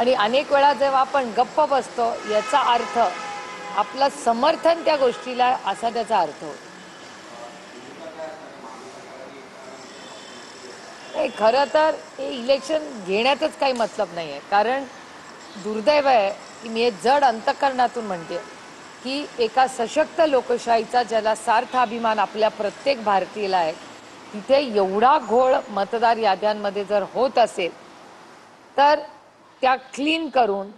आणि अनेक वेळा जेव्हा आपण गप्प बसतो याचा अर्थ आपलं समर्थन त्या गोष्टीला असा त्याचा अर्थ होतो. खरं तर हे इलेक्शन घेण्यातच काही मतलब नाही आहे. कारण दुर्दैव आहे की मी हे जड अंतःकरणातून म्हणते की एका सशक्त लोकशाहीचा ज्याला सार्थ अभिमान आपल्या प्रत्येक भारतीयाला आहे तिथे एवढा घोळ मतदार याद्यांमध्ये जर होत असेल तर त्या क्लीन करून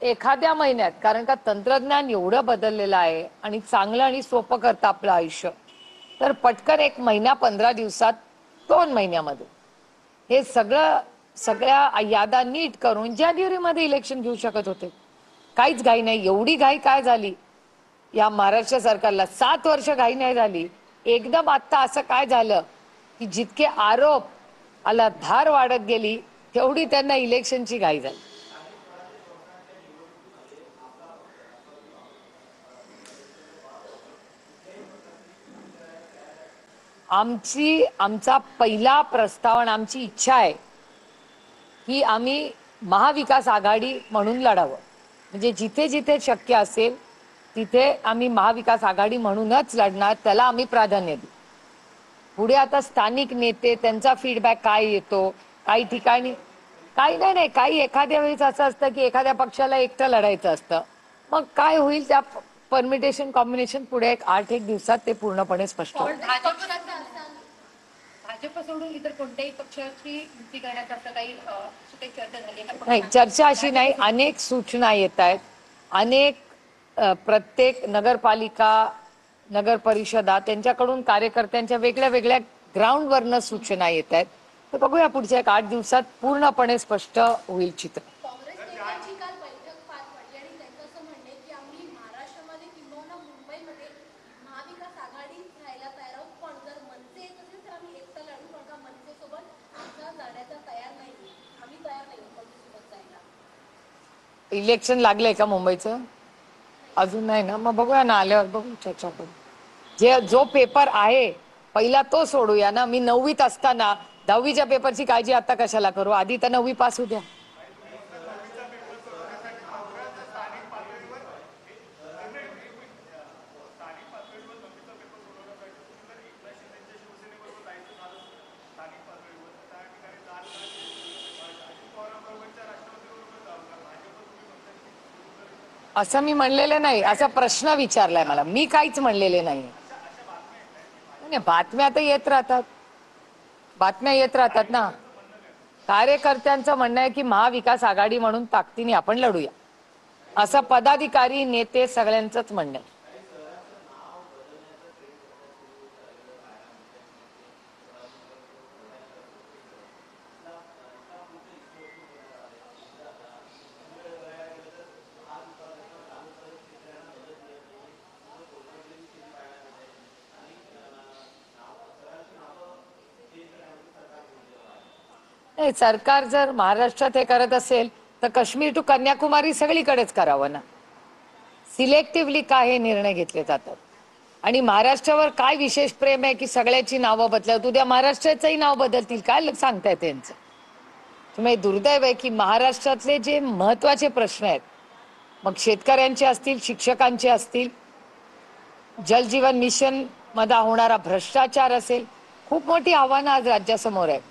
एखाद्या महिन्यात, कारण का तंत्रज्ञान एवढं बदललेलं आहे आणि चांगलं आणि सोपं करतं आपलं आयुष्य, तर पटकन 1 महिना 15 दिवसात 2 महिन्यामध्ये हे सगळ्या यादा नीट करून जानेवारीमध्ये इलेक्शन घेऊ शकत होते. काहीच घाई नाही. एवढी घाई काय झाली या महाराष्ट्र सरकारला? 7 वर्ष घाई नाही झाली. एकदम आता असं काय झालं की जितके आरोप आला धार वाढत गेली तेवढी त्यांना इलेक्शनची घाई झाली. आमचा पहिला प्रस्ताव आणि आमची इच्छा आहे की आम्ही महाविकास आघाडी म्हणून लढावं. म्हणजे जिथे जिथे शक्य असेल तिथे आम्ही महाविकास आघाडी म्हणूनच लढणार, त्याला आम्ही प्राधान्य देऊ. पुढे आता स्थानिक नेते त्यांचा फीडबॅक काय येतो, काही ठिकाणी काही नाही, काही एखाद्या वेळेस असं असतं की एखाद्या पक्षाला एकटं लढायचं असतं. मग काय होईल त्या परमिटेशन कॉम्बिनेशन पुढे 8-1 दिवसात ते पूर्णपणे स्पष्ट होईल. भाजप सोडून इतर कोणत्याही पक्षाची युती करण्याचा काही चर्चा झाली नाही? चर्चा अशी नाही. अनेक सूचना येत आहेत. अनेक प्रत्येक नगरपालिका नगर परिषदा त्यांच्याकडून कार्यकर्त्यांच्या वेगळ्या वेगळ्या ग्राउंडवरनं सूचना येत आहेत. तर बघूया पुढच्या 8 दिवसात पूर्णपणे स्पष्ट होईल चित्र. इलेक्शन लागलंय का मुंबईचं? अजून नाही ना? मग बघूया ना, आल्यावर बघू, चर्चा करू. जो पेपर आहे पहिला तो सोडूया ना. मी 9वीत असताना 10वीच्या पेपरची काळजी आता कशाला करू? आधी तर 9वी पास होऊ द्या. असं मी म्हणलेलं नाही. असा प्रश्न विचारलाय मला. मी काहीच म्हणलेले नाही. बातम्या तर येत राहतात, बातम्या येत राहतात ना. कार्यकर्त्यांचं म्हणणं आहे की महाविकास आघाडी म्हणून ताकदीने आपण लढूया, असं पदाधिकारी नेते सगळ्यांचंच म्हणणं आहे. सरकार जर महाराष्ट्रात हे करत असेल तर काश्मीर टू कन्याकुमारी सगळीकडेच करावं ना. सिलेक्टिव्हली काय हे निर्णय घेतले जातात? आणि महाराष्ट्रावर काय विशेष प्रेम आहे की सगळ्याची नावं बदलत? उद्या महाराष्ट्राचंही नाव बदलतील काय सांगताय त्यांचं? तुम्ही दुर्दैव आहे की महाराष्ट्रातले जे महत्वाचे प्रश्न आहेत, मग शेतकऱ्यांचे असतील, शिक्षकांचे असतील, जलजीवन मिशन मध्ये होणारा भ्रष्टाचार असेल, खूप मोठी आव्हानं आज राज्यासमोर आहेत.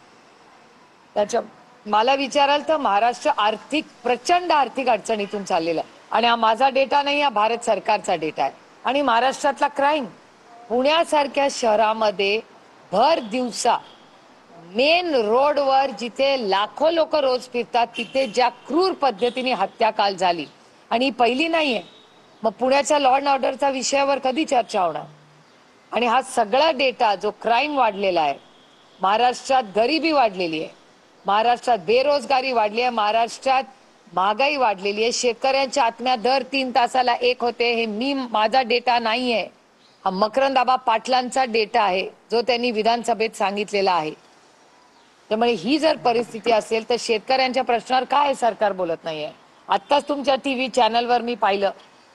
त्याच्या मला विचाराल तर महाराष्ट्र प्रचंड आर्थिक अडचणीतून चाललेला आहे. आणि हा माझा डेटा नाही, हा भारत सरकारचा डेटा आहे. आणि महाराष्ट्रातला क्राईम, पुण्यासारख्या शहरामध्ये भर दिवसा मेन रोडवर जिथे लाखो लोक रोज फिरतात तिथे ज्या क्रूर पद्धतीने हत्या काल झाली, आणि पहिली नाहीये. मग पुण्याच्या लॉ अँड ऑर्डरचा विषयावर कधी चर्चा होणार? आणि हा सगळा डेटा जो क्राईम वाढलेला आहे, महाराष्ट्रात गरिबी वाढलेली आहे, महाराष्ट्रात बेरोजगारी वाढली आहे, महाराष्ट्रात महागाई वाढलेली आहे, शेतकऱ्यांच्या आत्महत्या दर 3 तासाला 1 होते. हे माझा डेटा नाहीये, हा मकरंद आबा पाटलांचा डेटा आहे जो त्यांनी विधानसभेत सांगितलेला आहे. त्यामुळे ही जर परिस्थिती असेल तर शेतकऱ्यांच्या प्रश्नावर काय सरकार बोलत नाहीये? आत्ताच तुमच्या टीव्ही चॅनलवर मी पाहिलं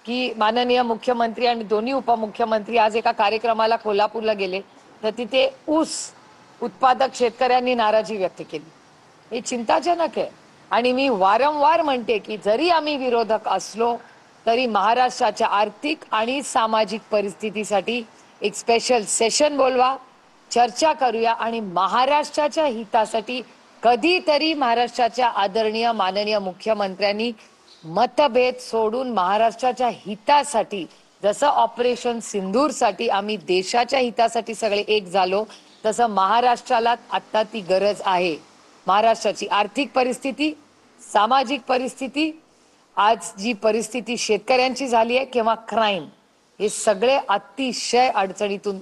की माननीय मुख्यमंत्री आणि दोन्ही उपमुख्यमंत्री आज एका कार्यक्रमाला कोल्हापूरला गेले, तर तिथे ऊस उत्पादक शेतकऱ्यांनी नाराजी व्यक्त केली. हे चिंताजनक आहे. आणि मी वारंवार म्हणते की जरी आम्ही विरोधक असलो तरी महाराष्ट्राच्या आर्थिक आणि सामाजिक परिस्थितीसाठी एक स्पेशल सेशन बोलवा, चर्चा करूया आणि महाराष्ट्राच्या हितासाठी कधीतरी महाराष्ट्राच्या आदरणीय माननीय मुख्यमंत्र्यांनी मतभेद सोडून महाराष्ट्राच्या हितासाठी, जसं ऑपरेशन सिंदूरसाठी आम्ही देशाच्या हितासाठी सगळे एक झालो, तसं महाराष्ट्राला आता ती गरज आहे. महाराष्ट्राची आर्थिक परिस्थिती, सामाजिक परिस्थिती, आज जी परिस्थिती शेतकऱ्यांची झाली आहे किंवा क्राईम, हे सगळे अतिशय अडचणीतून